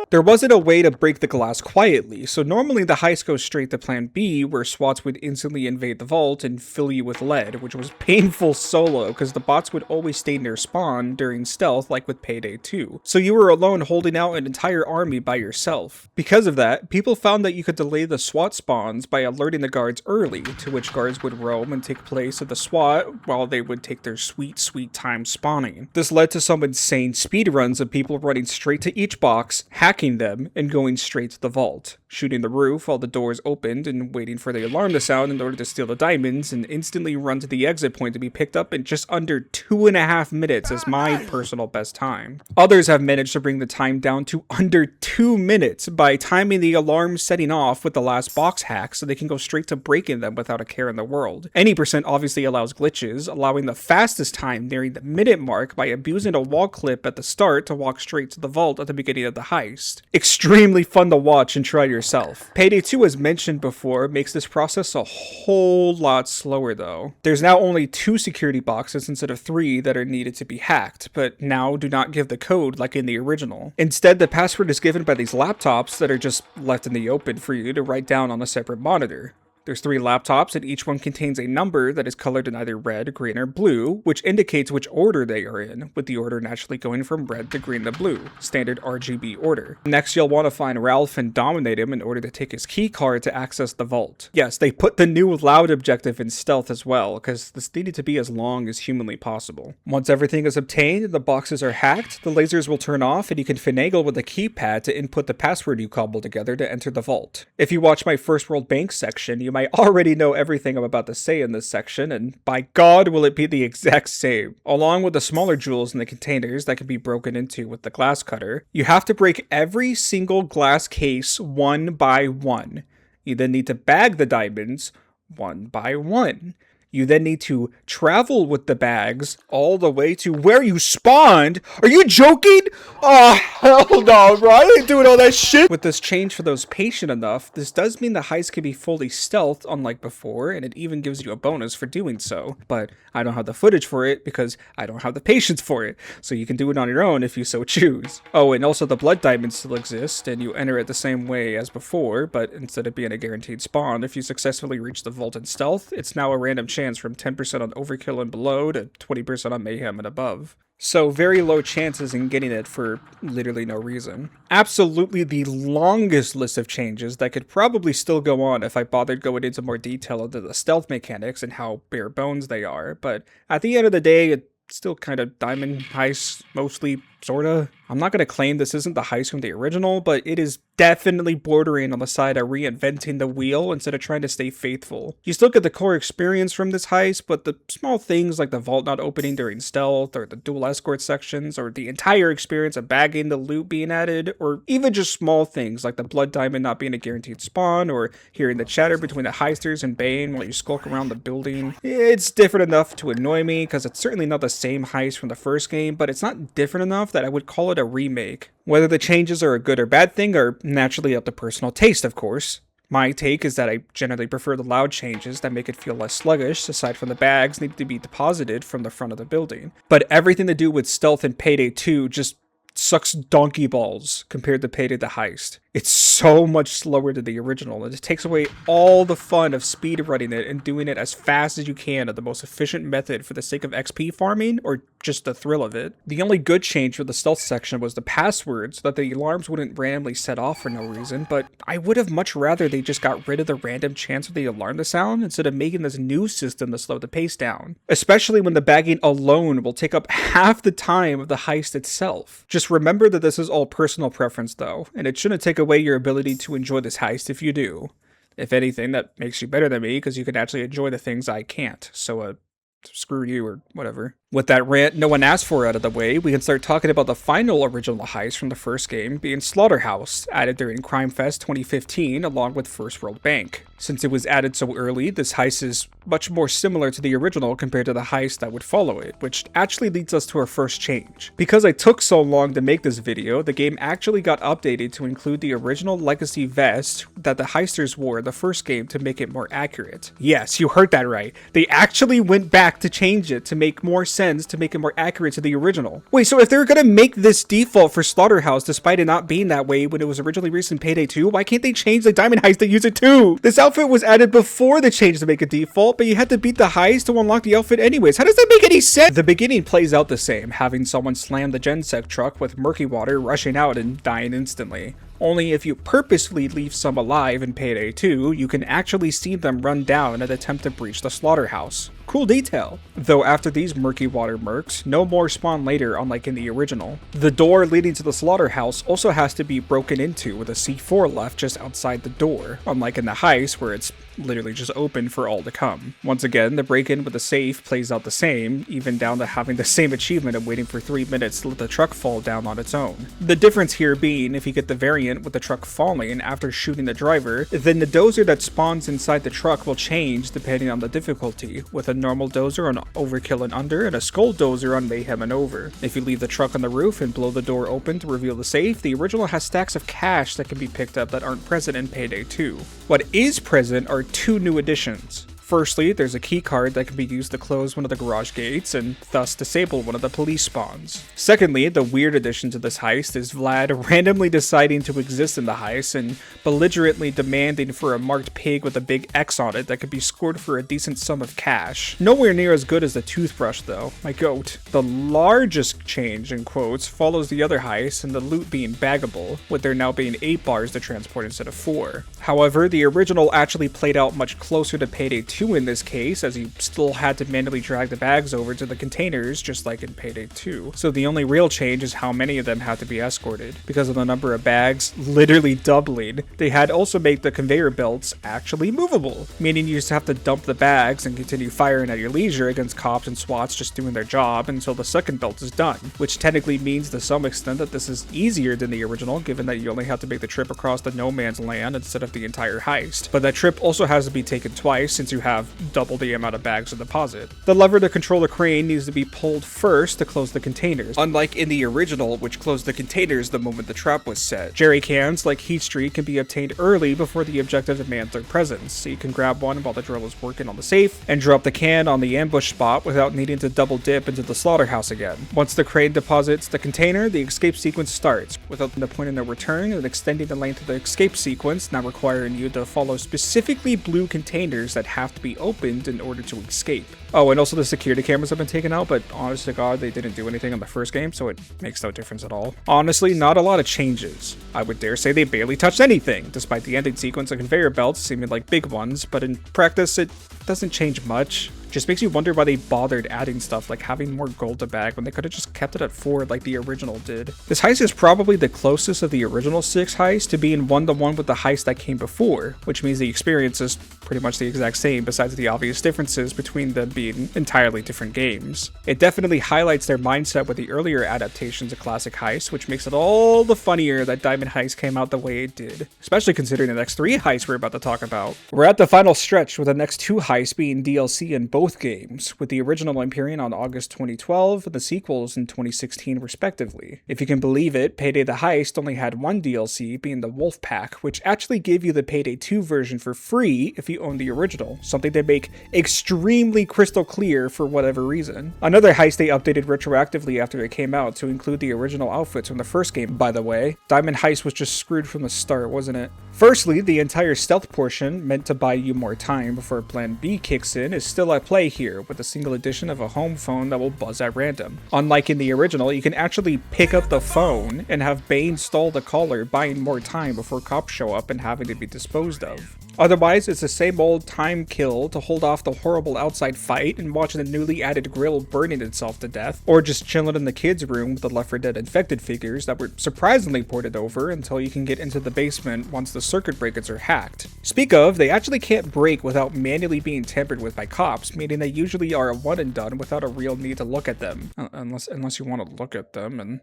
There wasn't a way to break the glass quietly, so normally the heist goes straight to plan B, where SWATs would instantly invade the vault and fill you with lead, which was painful solo, because the bots would always stay near spawn during stealth like with Payday 2. So you were alone holding out an entire army by yourself. Because of that, people found that you could delay the SWAT spawns by alerting the guards early, to which guards would roam and take place of the SWAT while they would take their sweet, sweet time spawning. This led to some insane speedruns of people running straight to each box, hacking them, and going straight to the vault, shooting the roof while the doors opened and waiting for the alarm to sound in order to steal the diamonds and instantly run to the exit point to be picked up in just under 2.5 minutes as my personal best time. Others have managed to bring the time down to under 2 minutes by timing the alarm setting off with the last box hack so they can go straight to breaking them without a care in the world. Any percent obviously allows glitches, allowing the fastest time nearing the minute mark by abusing a wall clip at the start to walk straight to the vault at the beginning of the heist. Extremely fun to watch and try yourself. Payday 2, as mentioned before, makes this process a whole lot slower though. There's now only 2 security boxes instead of 3 that are needed to be hacked, but now do not give the code like in the original. Instead, the password is given by these laptops that are just left in the open for you to write down on a separate monitor. There's 3 laptops and each one contains a number that is colored in either red, green, or blue, which indicates which order they are in, with the order naturally going from red to green to blue, standard RGB order. Next, you'll want to find Ralph and dominate him in order to take his key card to access the vault. Yes, they put the new loud objective in stealth as well, because this needed to be as long as humanly possible. Once everything is obtained and the boxes are hacked, the lasers will turn off and you can finagle with a keypad to input the password you cobbled together to enter the vault. If you watch my First World Bank section, you might already know everything I'm about to say in this section, and by God will it be the exact same. Along with the smaller jewels in the containers that can be broken into with the glass cutter, you have to break every single glass case one by one. You then need to bag the diamonds one by one. You then need to travel with the bags all the way to where you spawned. Are you joking? Oh, hell no, bro. I ain't doing all that shit. With this change for those patient enough, this does mean the heist can be fully stealthed, unlike before, and it even gives you a bonus for doing so. But I don't have the footage for it because I don't have the patience for it. So you can do it on your own if you so choose. Oh, and also the blood diamonds still exist, and you enter it the same way as before, but instead of being a guaranteed spawn, if you successfully reach the vault in stealth, it's now a random chance from 10% on overkill and below to 20% on mayhem and above. So very low chances in getting it for literally no reason. Absolutely the longest list of changes that could probably still go on if I bothered going into more detail into the stealth mechanics and how bare bones they are, but at the end of the day, it's still kind of diamond heist, mostly, sorta. I'm not going to claim this isn't the heist from the original, but it is definitely bordering on the side of reinventing the wheel instead of trying to stay faithful. You still get the core experience from this heist, but the small things like the vault not opening during stealth, or the dual escort sections, or the entire experience of bagging the loot being added, or even just small things like the blood diamond not being a guaranteed spawn, or hearing the chatter between the heisters and Bane while you skulk around the building. It's different enough to annoy me, because it's certainly not the same heist from the first game, but it's not different enough that I would call it a remake. Whether the changes are a good or bad thing are naturally up to personal taste, of course. My take is that I generally prefer the loud changes that make it feel less sluggish, aside from the bags needing to be deposited from the front of the building. But everything to do with stealth in Payday 2 just sucks donkey balls compared to Payday the Heist. It's so much slower than the original, and it takes away all the fun of speedrunning it and doing it as fast as you can at the most efficient method for the sake of XP farming, or just the thrill of it. The only good change for the stealth section was the password, so that the alarms wouldn't randomly set off for no reason, but I would have much rather they just got rid of the random chance of the alarm to sound instead of making this new system to slow the pace down. Especially when the bagging alone will take up half the time of the heist itself. Just remember that this is all personal preference though, and it shouldn't take away your ability to enjoy this heist if you do. If anything, that makes you better than me, because you can actually enjoy the things I can't, so screw you or whatever. With that rant no one asked for out of the way, we can start talking about the final original heist from the first game being Slaughterhouse, added during Crime Fest 2015 along with First World Bank. Since it was added so early, this heist is much more similar to the original compared to the heist that would follow it, which actually leads us to our first change. Because I took so long to make this video, the game actually got updated to include the original legacy vest that the heisters wore in the first game to make it more accurate. Yes, you heard that right. They actually went back to change it to make more sense, to make it more accurate to the original. Wait, so if they're gonna make this default for Slaughterhouse despite it not being that way when it was originally released in Payday 2, why can't they change the diamond heist to use it too? This outfit was added before the change to make it default, but you had to beat the heist to unlock the outfit anyways. How does that make any sense? The beginning plays out the same, having someone slam the gensec truck with murky water, rushing out and dying instantly. Only if you purposefully leave some alive in Payday 2, you can actually see them run down and attempt to breach the slaughterhouse. Cool detail. Though after these murky water mercs, no more spawn later unlike in the original. The door leading to the slaughterhouse also has to be broken into with a C4 left just outside the door, unlike in the heist where it's literally just open for all to come. Once again, the break-in with the safe plays out the same, even down to having the same achievement of waiting for 3 minutes to let the truck fall down on its own. The difference here being, if you get the variant with the truck falling after shooting the driver, then the dozer that spawns inside the truck will change depending on the difficulty, with a normal dozer on overkill and under, and a skull dozer on mayhem and over. If you leave the truck on the roof and blow the door open to reveal the safe, the original has stacks of cash that can be picked up that aren't present in Payday 2. What is present are 2 new additions. Firstly, there's a key card that can be used to close one of the garage gates and thus disable one of the police spawns. Secondly, the weird addition to this heist is Vlad randomly deciding to exist in the heist and belligerently demanding for a marked pig with a big X on it that could be scored for a decent sum of cash. Nowhere near as good as the toothbrush though, my goat. The largest change, in quotes, follows the other heist and the loot being baggable, with there now being 8 bars to transport instead of 4. However, the original actually played out much closer to Payday 2 in this case, as you still had to manually drag the bags over to the containers just like in Payday 2. So the only real change is how many of them had to be escorted. Because of the number of bags literally doubling, they had also made the conveyor belts actually movable, meaning you just have to dump the bags and continue firing at your leisure against cops and SWATs just doing their job until the second belt is done, which technically means to some extent that this is easier than the original, given that you only have to make the trip across the no man's land instead of the entire heist. But that trip also has to be taken twice, since you have double the amount of bags to deposit. The lever to control the crane needs to be pulled first to close the containers, unlike in the original, which closed the containers the moment the trap was set. Jerry cans, like Heat Street, can be obtained early before the objective demands their presence, so you can grab one while the drill is working on the safe, and drop the can on the ambush spot without needing to double dip into the slaughterhouse again. Once the crane deposits the container, the escape sequence starts, without the point of no return and extending the length of the escape sequence, now requiring you to follow specifically blue containers that have to be opened in order to escape. Oh, and also the security cameras have been taken out, but honest to God, they didn't do anything in the first game, so it makes no difference at all. Honestly, not a lot of changes. I would dare say they barely touched anything, despite the ending sequence and conveyor belts seeming like big ones, but in practice, it doesn't change much. Just makes you wonder why they bothered adding stuff like having more gold to bag when they could have just kept it at 4 like the original did. This heist is probably the closest of the original 6 heists to being one-to-one with the heist that came before, which means the experience is pretty much the exact same besides the obvious differences between them being entirely different games. It definitely highlights their mindset with the earlier adaptations of classic Heist, which makes it all the funnier that Diamond Heist came out the way it did, especially considering the next 3 heists we're about to talk about. We're at the final stretch with the next 2 heists being DLC in both games, with the original appearing on August 2012 and the sequels in 2016 respectively. If you can believe it, Payday the Heist only had 1 DLC, being the Wolf Pack, which actually gave you the Payday 2 version for free if you own the original, something they make extremely crystal clear for whatever reason. Another heist they updated retroactively after it came out to include the original outfits from the first game, by the way. Diamond Heist was just screwed from the start, wasn't it? Firstly, the entire stealth portion, meant to buy you more time before Plan B kicks in, is still at play here, with a single addition of a home phone that will buzz at random. Unlike in the original, you can actually pick up the phone and have Bane stall the caller, buying more time before cops show up and having to be disposed of. Otherwise, it's the same old time kill to hold off the horrible outside fight and watch the newly added grill burning itself to death, or just chilling in the kids' room with the Left 4 Dead infected figures that were surprisingly ported over until you can get into the basement once the circuit breakers are hacked. Speak of, they actually can't break without manually being tampered with by cops, meaning they usually are a one and done without a real need to look at them. Unless you want to look at them and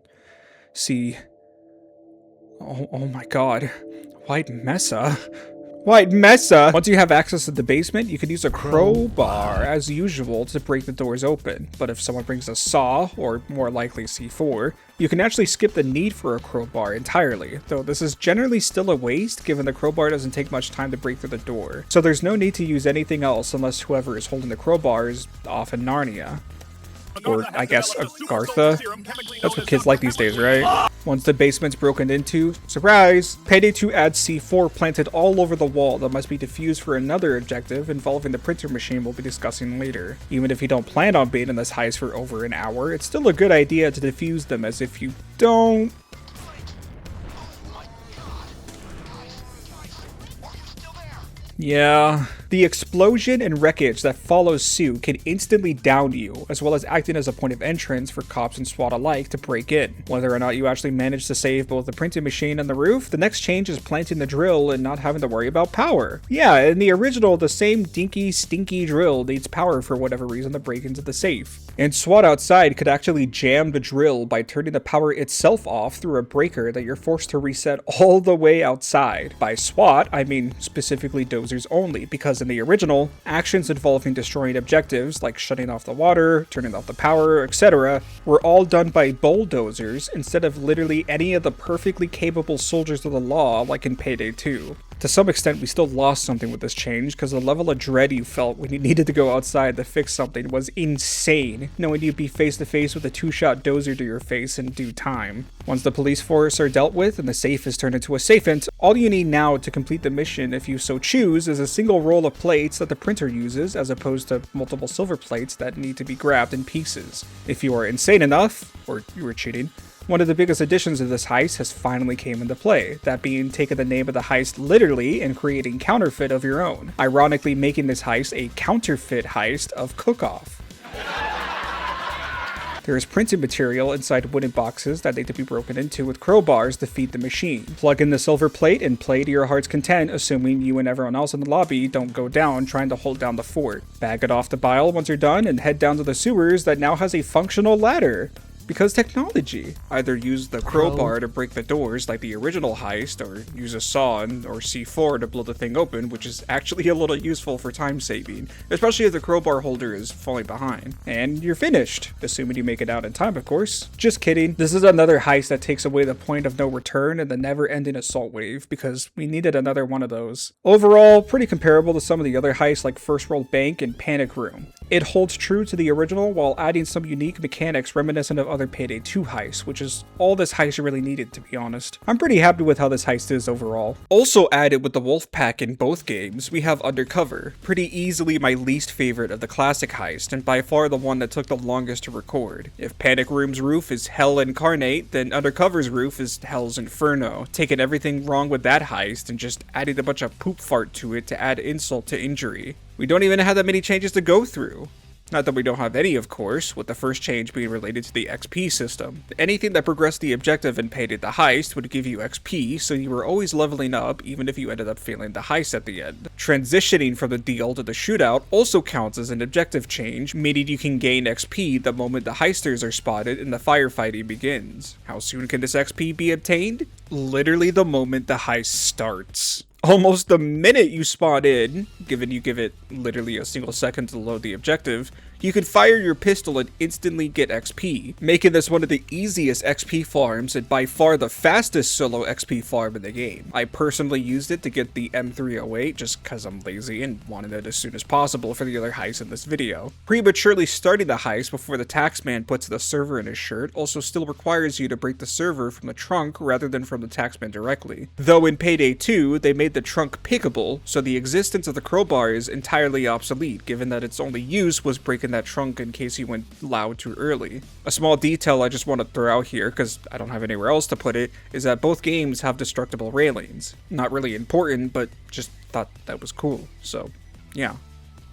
see... Oh my god. White Mesa. White Mesa! Once you have access to the basement, you can use a crowbar, as usual, to break the doors open. But if someone brings a saw, or more likely C4, you can actually skip the need for a crowbar entirely, though this is generally still a waste given the crowbar doesn't take much time to break through the door. So there's no need to use anything else unless whoever is holding the crowbar is off in Narnia. Or, I guess, Agartha? That's what kids like these days, right? Once the basement's broken into, surprise! Payday 2 adds C4 planted all over the wall that must be defused for another objective involving the printer machine we'll be discussing later. Even if you don't plan on being in this heist for over an hour, it's still a good idea to defuse them, as if you don't... Yeah. The explosion and wreckage that follows suit can instantly down you, as well as acting as a point of entrance for cops and SWAT alike to break in. Whether or not you actually manage to save both the printing machine and the roof, the next change is planting the drill and not having to worry about power. Yeah, in the original, the same dinky, stinky drill needs power for whatever reason to break into the safe. And SWAT outside could actually jam the drill by turning the power itself off through a breaker that you're forced to reset all the way outside. By SWAT, I mean specifically dozers only, because in the original, actions involving destroying objectives like shutting off the water, turning off the power, etc. were all done by bulldozers instead of literally any of the perfectly capable soldiers of the law like in Payday 2. To some extent, we still lost something with this change, because the level of dread you felt when you needed to go outside to fix something was insane, knowing you'd be face to face with a 2-shot dozer to your face in due time. Once the police force are dealt with and the safe is turned into a safent, all you need now to complete the mission, if you so choose, is a single roll of plates that the printer uses, as opposed to multiple silver plates that need to be grabbed in pieces. If you are insane enough, or you were cheating, one of the biggest additions of this heist has finally came into play, that being taking the name of the heist literally and creating Counterfeit of your own, ironically making this heist a counterfeit heist of cook-off. There is printed material inside wooden boxes that need to be broken into with crowbars to feed the machine. Plug in the silver plate and play to your heart's content, assuming you and everyone else in the lobby don't go down trying to hold down the fort. Bag it off the pile once you're done and head down to the sewers that now has a functional ladder. Because technology. Either use the crowbar to break the doors like the original heist, or use a saw or C4 to blow the thing open, which is actually a little useful for time saving, especially if the crowbar holder is falling behind. And you're finished, assuming you make it out in time, of course. Just kidding. This is another heist that takes away the point of no return and the never-ending assault wave, because we needed another one of those. Overall, pretty comparable to some of the other heists like First World Bank and Panic Room. It holds true to the original while adding some unique mechanics reminiscent of other Payday 2 heists, which is all this heist really needed, to be honest. I'm pretty happy with how this heist is overall. Also added with the wolf pack in both games, we have Undercover, pretty easily my least favorite of the classic heist, and by far the one that took the longest to record. If Panic Room's roof is Hell Incarnate, then Undercover's roof is Hell's Inferno, taking everything wrong with that heist and just adding a bunch of poop fart to it to add insult to injury. We don't even have that many changes to go through. Not that we don't have any, of course, with the first change being related to the XP system. Anything that progressed the objective and Payday the heist would give you XP, so you were always leveling up even if you ended up failing the heist at the end. Transitioning from the deal to the shootout also counts as an objective change, meaning you can gain XP the moment the heisters are spotted and the firefighting begins. How soon can this XP be obtained? Literally the moment the heist starts. Almost the minute you spawn in, given you give it literally a single second to load the objective, you can fire your pistol and instantly get XP, making this one of the easiest XP farms and by far the fastest solo XP farm in the game. I personally used it to get the M308 just cause I'm lazy and wanted it as soon as possible for the other heists in this video. Prematurely starting the heist before the taxman puts the server in his shirt also still requires you to break the server from the trunk rather than from the taxman directly. Though in Payday 2, they made the trunk pickable, so the existence of the crowbar is entirely obsolete given that its only use was breaking that trunk in case you went loud too early. A small detail I just want to throw out here, because I don't have anywhere else to put it, is that both games have destructible railings. Not really important, but just thought that was cool, so yeah.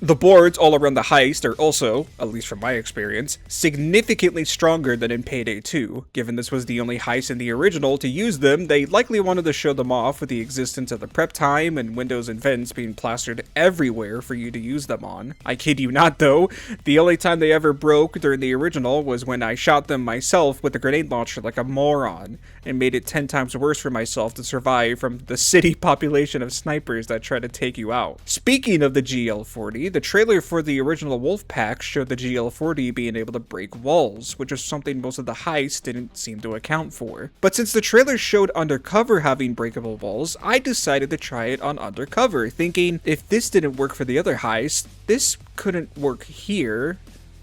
The boards all around the heist are also, at least from my experience, significantly stronger than in Payday 2. Given this was the only heist in the original to use them, they likely wanted to show them off with the existence of the prep time and windows and vents being plastered everywhere for you to use them on. I kid you not though, the only time they ever broke during the original was when I shot them myself with a grenade launcher like a moron, and made it 10 times worse for myself to survive from the city population of snipers that try to take you out. Speaking of the GL40, the trailer for the original Wolfpack showed the GL40 being able to break walls, which was something most of the heists didn't seem to account for. But since the trailer showed Undercover having breakable walls, I decided to try it on Undercover, thinking if this didn't work for the other heists, this couldn't work here,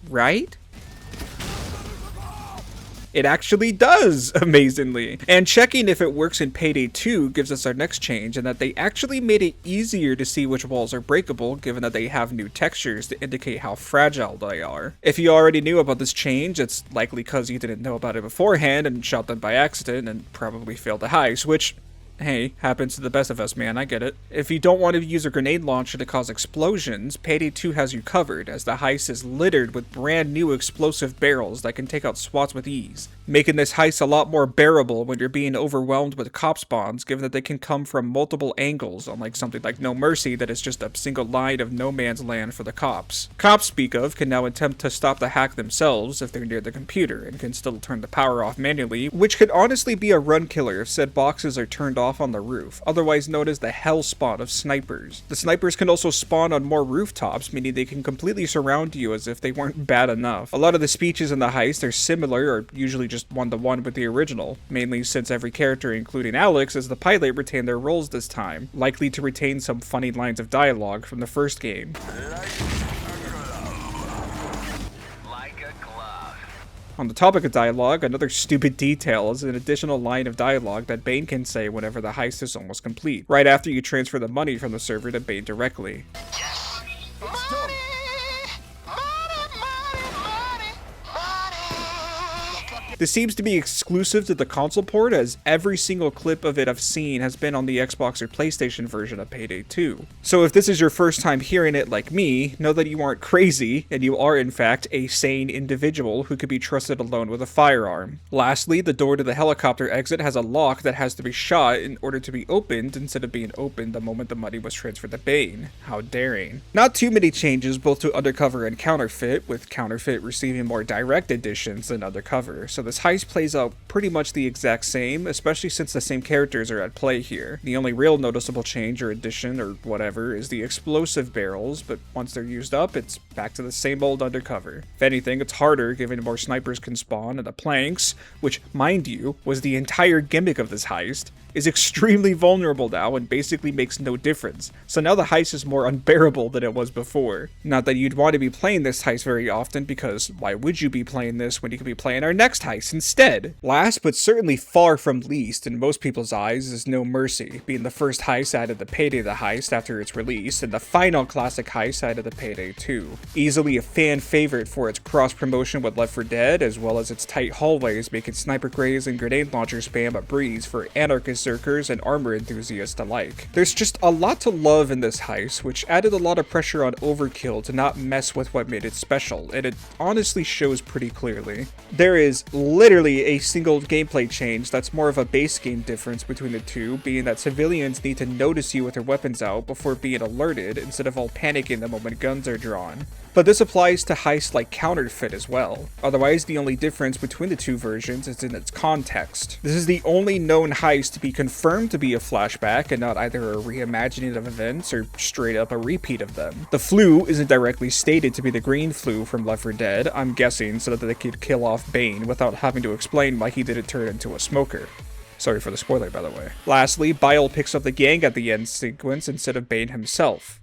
right? It actually does, amazingly. And checking if it works in Payday 2 gives us our next change, in that they actually made it easier to see which walls are breakable, given that they have new textures to indicate how fragile they are. If you already knew about this change, it's likely because you didn't know about it beforehand and shot them by accident and probably failed the heist, which, hey, happens to the best of us, man, I get it. If you don't want to use a grenade launcher to cause explosions, Payday 2 has you covered, as the heist is littered with brand new explosive barrels that can take out SWATs with ease, making this heist a lot more bearable when you're being overwhelmed with cop spawns, given that they can come from multiple angles, unlike something like No Mercy that is just a single line of no man's land for the cops. Cops, speak of, can now attempt to stop the hack themselves if they're near the computer, and can still turn the power off manually, which could honestly be a run killer if said boxes are turned off on the roof, otherwise known as the hell spawn of snipers. The snipers can also spawn on more rooftops, meaning they can completely surround you as if they weren't bad enough. A lot of the speeches in the heist are similar, or usually just one-to-one with the original, mainly since every character, including Alex, as the pilot, retained their roles this time, likely to retain some funny lines of dialogue from the first game. On the topic of dialogue, another stupid detail is an additional line of dialogue that Bane can say whenever the heist is almost complete, right after you transfer the money from the server to Bane directly. Yes! Money! Money, money, money, money! This seems to be exclusive to the console port, as every single clip of it I've seen has been on the Xbox or PlayStation version of Payday 2. So if this is your first time hearing it like me, know that you aren't crazy, and you are in fact a sane individual who could be trusted alone with a firearm. Lastly, the door to the helicopter exit has a lock that has to be shot in order to be opened instead of being opened the moment the money was transferred to Bane. How daring. Not too many changes both to Undercover and Counterfeit, with Counterfeit receiving more direct additions than Undercover, so this heist plays out pretty much the exact same, especially since the same characters are at play here. The only real noticeable change or addition or whatever is the explosive barrels, but once they're used up, it's back to the same old Undercover. If anything, it's harder given more snipers can spawn, and the planks, which, mind you, was the entire gimmick of this heist, is extremely vulnerable now and basically makes no difference. So now the heist is more unbearable than it was before. Not that you'd want to be playing this heist very often, because why would you be playing this when you could be playing our next heist instead? Last, but certainly far from least in most people's eyes, is No Mercy, being the first heist out of the Payday the Heist after its release, and the final classic heist out of the Payday 2. Easily a fan favorite for its cross-promotion with Left 4 Dead, as well as its tight hallways making sniper graves and grenade launcher spam a breeze for anarchist berserkers and armor enthusiasts alike. There's just a lot to love in this heist, which added a lot of pressure on Overkill to not mess with what made it special, and it honestly shows pretty clearly. There is literally a single gameplay change that's more of a base game difference between the two, being that civilians need to notice you with their weapons out before being alerted instead of all panicking the moment guns are drawn. But this applies to heists like Counterfeit as well. Otherwise, the only difference between the two versions is in its context. This is the only known heist to be confirmed to be a flashback and not either a reimagining of events or straight up a repeat of them. The flu isn't directly stated to be the green flu from Left 4 Dead, I'm guessing so that they could kill off Bane without having to explain why he didn't turn into a smoker. Sorry for the spoiler, by the way. Lastly, Bile picks up the gang at the end sequence instead of Bane himself.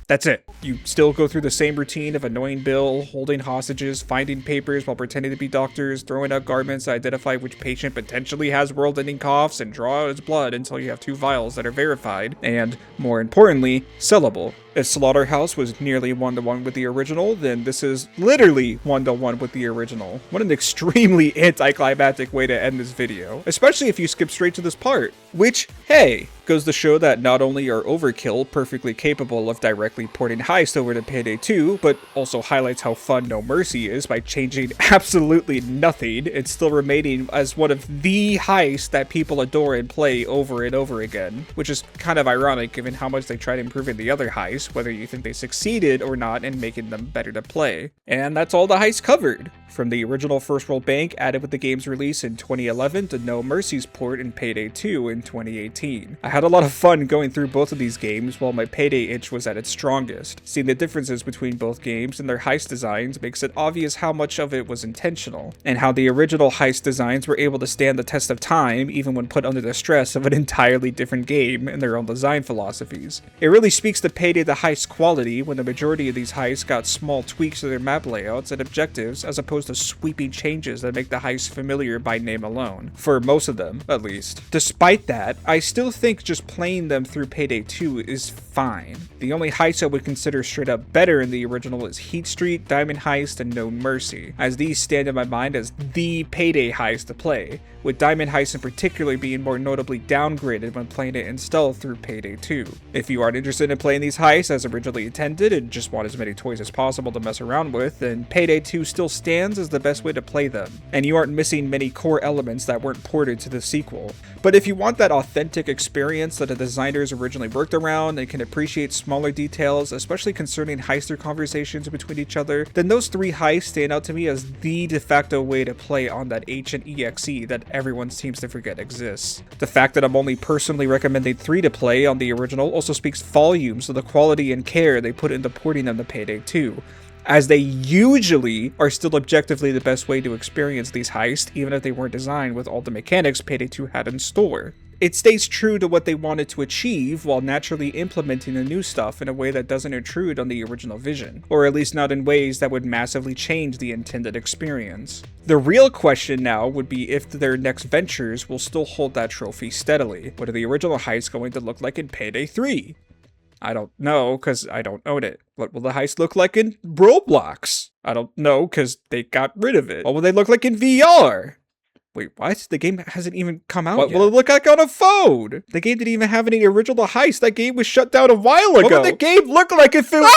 That's it. You still go through the same routine of annoying Bill, holding hostages, finding papers while pretending to be doctors, throwing out garments to identify which patient potentially has world-ending coughs, and draw out its blood until you have 2 vials that are verified, and, more importantly, sellable. If Slaughterhouse was nearly 1-to-1 with the original, then this is literally 1-to-1 with the original. What an extremely anticlimactic way to end this video, especially if you skip straight to this part. Which, hey, goes to show that not only are Overkill perfectly capable of directly porting Heist over to Payday 2, but also highlights how fun No Mercy is by changing absolutely nothing and still remaining as one of the heists that people adore and play over and over again, which is kind of ironic given how much they tried improving the other heists, whether you think they succeeded or not in making them better to play. And that's all the heists covered. From the original First World Bank added with the game's release in 2011 to No Mercy's port in Payday 2 in 2018. I had a lot of fun going through both of these games while my Payday itch was at its strongest. Seeing the differences between both games and their heist designs makes it obvious how much of it was intentional, and how the original heist designs were able to stand the test of time even when put under the stress of an entirely different game and their own design philosophies. It really speaks to Payday the Heist quality when the majority of these heists got small tweaks to their map layouts and objectives as opposed to sweeping changes that make the heist familiar by name alone. For most of them, at least. Despite that, I still think just playing them through Payday 2 is fine. The only heist I would consider straight up better in the original is Heat Street, Diamond Heist, and No Mercy, as these stand in my mind as the Payday heist to play, with Diamond Heist in particular being more notably downgraded when playing it in stealth through Payday 2. If you aren't interested in playing these heists as originally intended and just want as many toys as possible to mess around with, then Payday 2 still stands as the best way to play them, and you aren't missing many core elements that weren't ported to the sequel. But if you want that authentic experience that the designers originally worked around and can appreciate smaller details, especially concerning heister conversations between each other, then those 3 heists stand out to me as the de facto way to play on that ancient EXE that everyone seems to forget exists. The fact that I'm only personally recommending 3 to play on the original also speaks volumes of the quality and care they put into porting them to Payday 2, as they usually are still objectively the best way to experience these heists, even if they weren't designed with all the mechanics Payday 2 had in store. It stays true to what they wanted to achieve while naturally implementing the new stuff in a way that doesn't intrude on the original vision, or at least not in ways that would massively change the intended experience. The real question now would be if their next ventures will still hold that trophy steadily. What are the original heists going to look like in Payday 3? I don't know, because I don't own it. What will the heist look like in Roblox? I don't know, because they got rid of it. What will they look like in VR? Wait, what? The game hasn't even come out yet. What will it look like on a phone? The game didn't even have any original heist. That game was shut down a while ago. What would the game look like if it